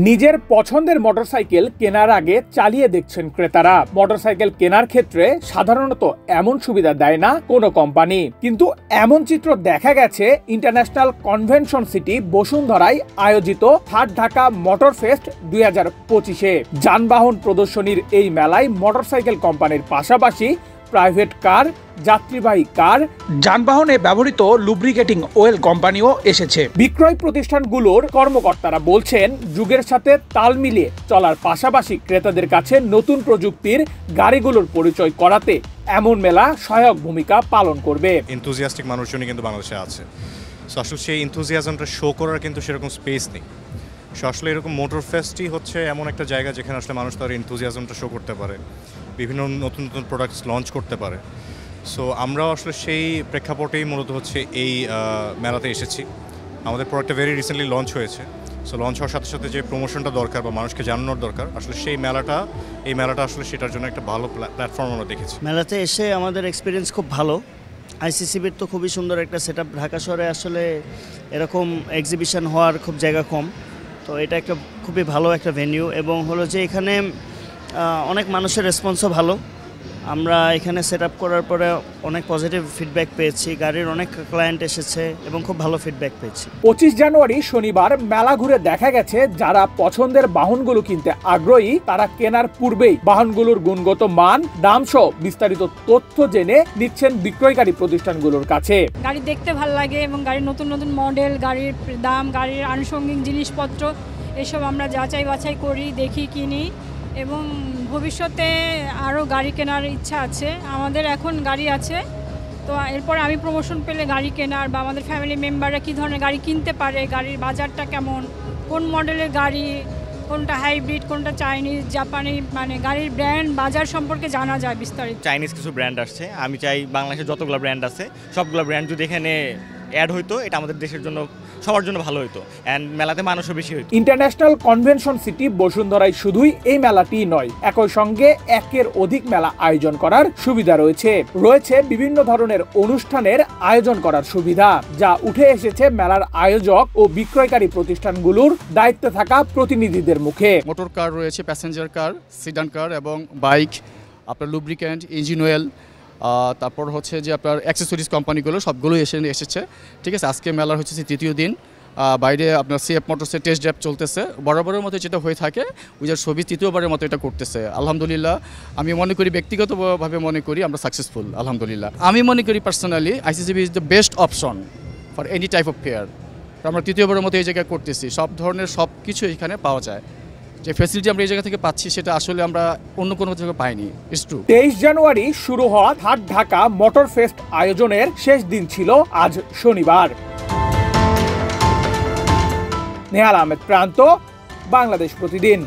নিজের পছন্দের মোটরসাইকেল কেনার আগে চালিয়ে দেখছেন ক্রেতারা। মোটরসাইকেল কেনার ক্ষেত্রে সাধারণত এমন সুবিধা দেয় না কোনো কোম্পানি, কিন্তু এমন চিত্র দেখা গেছে ইন্টারন্যাশনাল কনভেনশন সিটি বসুন্ধরায় আয়োজিত থার্ড ঢাকা মোটর ফেস্ট 2025-এ। যানবাহন প্রদর্শনীর এই মেলায় মোটরসাইকেল কোম্পানির পাশাপাশি প্রাইভেট কার, যাত্রীবাহী কার, যানবাহনে ব্যবহৃত লুব্রিকেটিং অয়েল কোম্পানিও এসেছে। বিক্রয় প্রতিষ্ঠানগুলোর কর্মকর্তারা বলছেন, যুগের সাথে তাল মিলিয়ে চলার পাশাপাশি ক্রেতাদের কাছে নতুন প্রযুক্তির গাড়িগুলোর পরিচয় করাতে এমন মেলা সহায়ক ভূমিকা পালন করবে। এনথুজিয়াস্টিক মানুষজনই কিন্তু বাংলাদেশে আছে, সো আসলে সেই এনথুজিয়াজমটা শো করার কিন্তু সেরকম স্পেস নেই। সো আসলে এরকম মোটর ফেস্টই হচ্ছে এমন একটা জায়গা যেখানে আসলে মানুষ তার এনথুজিয়াজমটা শো করতে পারে, বিভিন্ন নতুন নতুন প্রোডাক্টস লঞ্চ করতে পারে। সো আমরাও আসলে সেই প্রেক্ষাপটেই মূলত হচ্ছে এই মেলাতে এসেছি। আমাদের প্রোডাক্টটা ভেরি রিসেন্টলি লঞ্চ হয়েছে। সো লঞ্চ হওয়ার সাথে সাথে যে প্রমোশনটা দরকার বা মানুষকে জানানোর দরকার, আসলে এই মেলাটা আসলে সেটার জন্য একটা ভালো প্ল্যাটফর্ম আমরা দেখেছি। মেলাতে এসে আমাদের এক্সপিরিয়েন্স খুব ভালো। আইসিসিবির তো খুবই সুন্দর একটা সেট আপ। ঢাকা শহরে আসলে এরকম এক্সিবিশন হওয়ার খুব জায়গা কম, তো এটা একটা খুবই ভালো একটা ভেন্যু। এবং হলো যে এখানে অনেক মানুষের রেসপন্সও ভালো। আমরা এখানে সেট আপ করার পরে অনেক পজিটিভ ফিডব্যাক পেয়েছি, গাড়ির অনেক ক্লায়েন্ট এসেছে এবং খুব ভালো ফিডব্যাক পেয়েছি। 25 জানুয়ারি শনিবার মেলা ঘুরে দেখা গেছে, যারা পছন্দের বাহনগুলো কিনতে আগ্রহী তারা কেনার পূর্বেই বাহনগুলোর গুণগত মান, দাম সহ বিস্তারিত তথ্য জেনে নিচ্ছেন বিক্রয়কারী প্রতিষ্ঠানগুলোর কাছে। গাড়ি দেখতে ভালো লাগে এবং গাড়ির নতুন নতুন মডেল, গাড়ির দাম, গাড়ির আনুষঙ্গিক জিনিসপত্র এসব আমরা যাচাই বাছাই করি, দেখি, কিনি এবং ভবিষ্যতে আরও গাড়ি কেনার ইচ্ছা আছে। আমাদের এখন গাড়ি আছে, তো এরপর আমি প্রমোশন পেলে গাড়ি কেনার বা আমাদের ফ্যামিলি মেম্বাররা কী ধরনের গাড়ি কিনতে পারে, গাড়ির বাজারটা কেমন, কোন মডেলের গাড়ি, কোনটা হাইব্রিড, কোনটা চাইনিজ, জাপানি, মানে গাড়ির ব্র্যান্ড বাজার সম্পর্কে জানা যায় বিস্তারিত। চাইনিজ কিছু ব্র্যান্ড আসছে, আমি চাই বাংলাদেশে যতগুলো ব্র্যান্ড আছে সবগুলো ব্র্যান্ড যদি এখানে অ্যাড হইতো, এটা আমাদের দেশের জন্য সবার জন্য ভালো হইতো, এন্ড মেলাতে মানুষও বেশি হইতো। ইন্টারন্যাশনাল কনভেনশন সিটি বসুন্ধরায় শুধুই এই মেলাটি নয়, একই সঙ্গে একের অধিক মেলা আয়োজন করার সুবিধা রয়েছে বিভিন্ন ধরনের অনুষ্ঠানের আয়োজন করার সুবিধা, যা উঠে এসেছে মেলার আয়োজক ও বিক্রয়কারী প্রতিষ্ঠানগুলোর দায়িত্বে থাকা প্রতিনিধিদের মুখে। মোটর কার রয়েছে, প্যাসেঞ্জার কার, সিডান কার এবং বাইক, আপনার লুব্রিক্যান্ট, ইঞ্জিন অয়েল, তারপর হচ্ছে যে আপনার অ্যাক্সেসরিজ কোম্পানিগুলো সবগুলো এসেছে। ঠিক আছে, আজকে মেলার হচ্ছে 3য় দিন। বাইরে আপনার সিএফ মোটরসের টেস্ট ড্রাইভ চলতেছে, বরাবরের মতো যেটা হয়ে থাকে ওই যে ছবি 3য়বারের মতো এটা করতেছে। আলহামদুলিল্লাহ, আমি মনে করি, ব্যক্তিগতভাবে মনে করি আমরা সাকসেসফুল। আলহামদুলিল্লাহ, আমি মনে করি personally ICCB is the best option for any type of fair. আমরা 3য়বারের মতো এই জায়গায় করতেছি, সব ধরনের সব কিছু এখানে পাওয়া যায়। যে ফ্যাসিলিটি আমরা এই জায়গা থেকে পাচ্ছি সেটা আসলে আমরা অন্য কোনো জায়গায় পাইনি। It's true. 23 জানুয়ারি শুরু হওয়া থার্ড ঢাকা মোটর ফেস্ট আয়োজনের শেষ দিন ছিল আজ শনিবার। নেহাল আহমেদ প্রান্ত, বাংলাদেশ প্রতিদিন।